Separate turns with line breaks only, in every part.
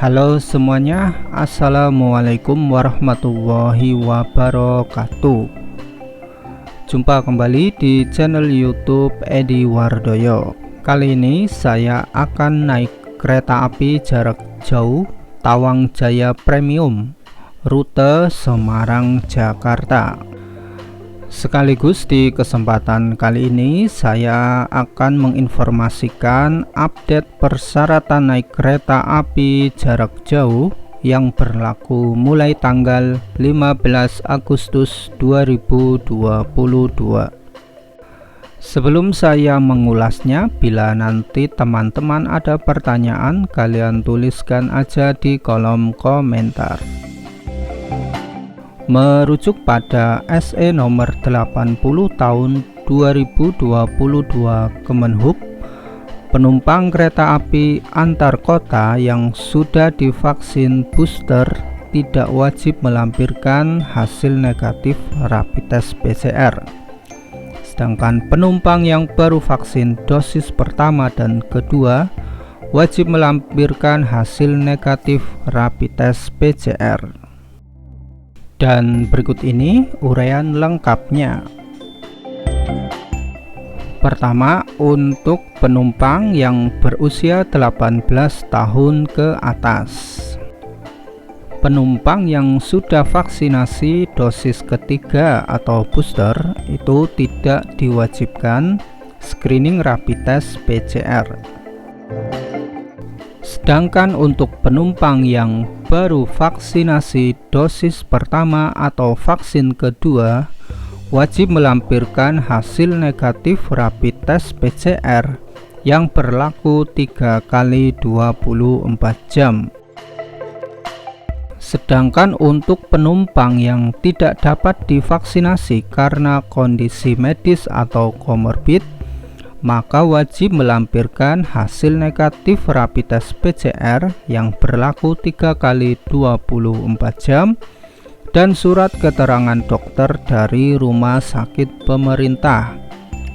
Halo semuanya, Assalamualaikum warahmatullahi wabarakatuh. Jumpa kembali di channel YouTube Edi Wardoyo. Kali ini saya akan naik kereta api jarak jauh Tawang Jaya Premium, rute Semarang Jakarta. Sekaligus di kesempatan kali ini saya akan menginformasikan update persyaratan naik kereta api jarak jauh yang berlaku mulai tanggal 15 Agustus 2022. Sebelum saya mengulasnya, bila nanti teman-teman ada pertanyaan, kalian tuliskan aja di kolom komentar. Merujuk pada SE nomor 80 tahun 2022 Kemenhub, penumpang kereta api antar kota yang sudah divaksin booster tidak wajib melampirkan hasil negatif rapid test PCR. Sedangkan penumpang yang baru vaksin dosis pertama dan kedua wajib melampirkan hasil negatif rapid test PCR. Dan berikut ini uraian lengkapnya. Pertama, untuk penumpang yang berusia 18 tahun ke atas. Penumpang yang sudah vaksinasi dosis ketiga atau booster itu tidak diwajibkan screening rapid test PCR. Sedangkan untuk penumpang yang baru vaksinasi dosis pertama atau vaksin kedua wajib melampirkan hasil negatif rapid test PCR yang berlaku 3 kali 24 jam. Sedangkan untuk penumpang yang tidak dapat divaksinasi karena kondisi medis atau komorbid, maka wajib melampirkan hasil negatif rapid test PCR yang berlaku 3 kali 24 jam dan surat keterangan dokter dari rumah sakit pemerintah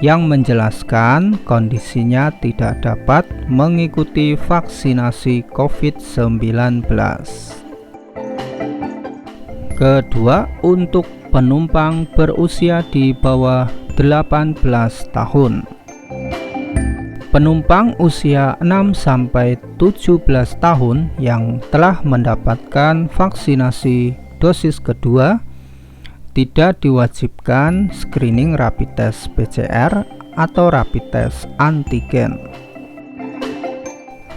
yang menjelaskan kondisinya tidak dapat mengikuti vaksinasi COVID-19. Kedua, untuk penumpang berusia di bawah 18 tahun. Penumpang usia 6-17 tahun yang telah mendapatkan vaksinasi dosis kedua tidak diwajibkan screening rapid test PCR atau rapid test antigen.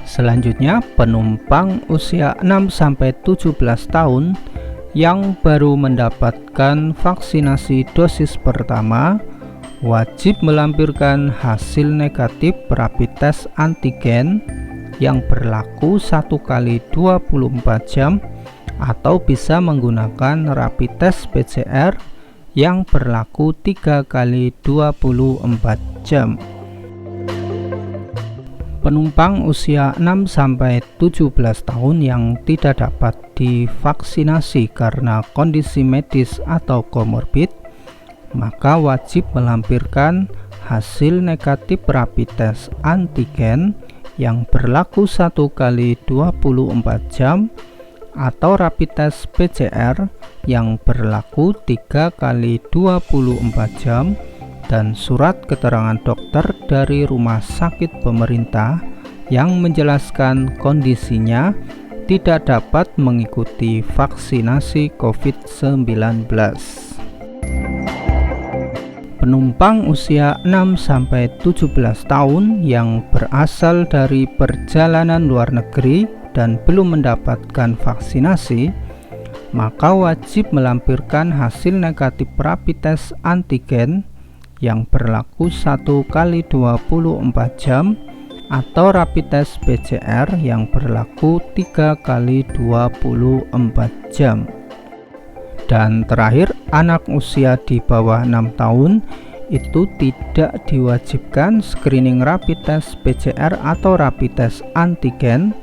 Selanjutnya, penumpang usia 6-17 tahun yang baru mendapatkan vaksinasi dosis pertama wajib melampirkan hasil negatif rapid test antigen yang berlaku 1 kali 24 jam atau bisa menggunakan rapid test PCR yang berlaku 3 kali 24 jam. Penumpang usia 6-17 tahun yang tidak dapat divaksinasi karena kondisi medis atau komorbid, maka wajib melampirkan hasil negatif rapid test antigen yang berlaku 1 kali 24 jam atau rapid test PCR yang berlaku 3 kali 24 jam dan surat keterangan dokter dari rumah sakit pemerintah yang menjelaskan kondisinya tidak dapat mengikuti vaksinasi COVID-19. Penumpang usia 6-17 tahun yang berasal dari perjalanan luar negeri dan belum mendapatkan vaksinasi, maka wajib melampirkan hasil negatif rapid test antigen yang berlaku 1 kali 24 jam atau rapid test PCR yang berlaku 3 kali 24 jam. Dan terakhir, anak usia di bawah 6 tahun itu tidak diwajibkan screening rapid test PCR atau rapid test antigen,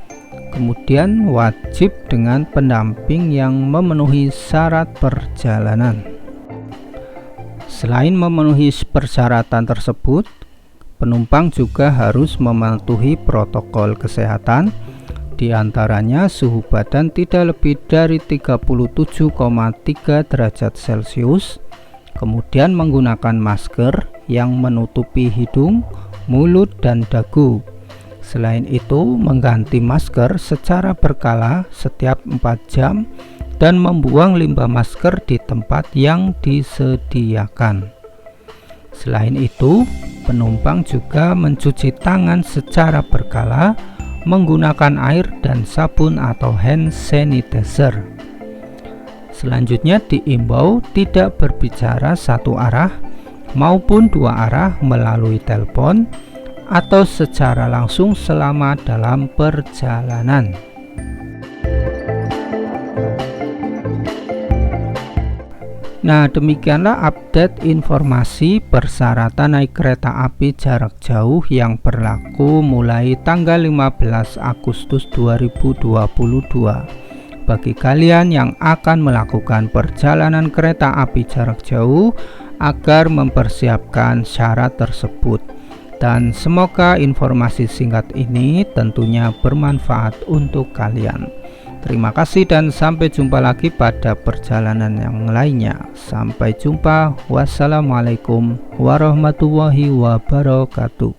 kemudian wajib dengan pendamping yang memenuhi syarat perjalanan. Selain memenuhi persyaratan tersebut, penumpang juga harus mematuhi protokol kesehatan Di antaranya suhu badan tidak lebih dari 37,3 derajat Celcius, kemudian menggunakan masker yang menutupi hidung, mulut, dan dagu. Selain itu, mengganti masker secara berkala setiap 4 jam dan membuang limbah masker di tempat yang disediakan. Selain itu, penumpang juga mencuci tangan secara berkala menggunakan air dan sabun atau hand sanitizer. Selanjutnya diimbau tidak berbicara satu arah maupun dua arah melalui telepon atau secara langsung selama dalam perjalanan. Nah, demikianlah update informasi persyaratan naik kereta api jarak jauh yang berlaku mulai tanggal 15 Agustus 2022. Bagi kalian yang akan melakukan perjalanan kereta api jarak jauh agar mempersiapkan syarat tersebut. Dan semoga informasi singkat ini tentunya bermanfaat untuk kalian. Terima kasih dan sampai jumpa lagi pada perjalanan yang lainnya. Sampai jumpa. Wassalamualaikum warahmatullahi wabarakatuh.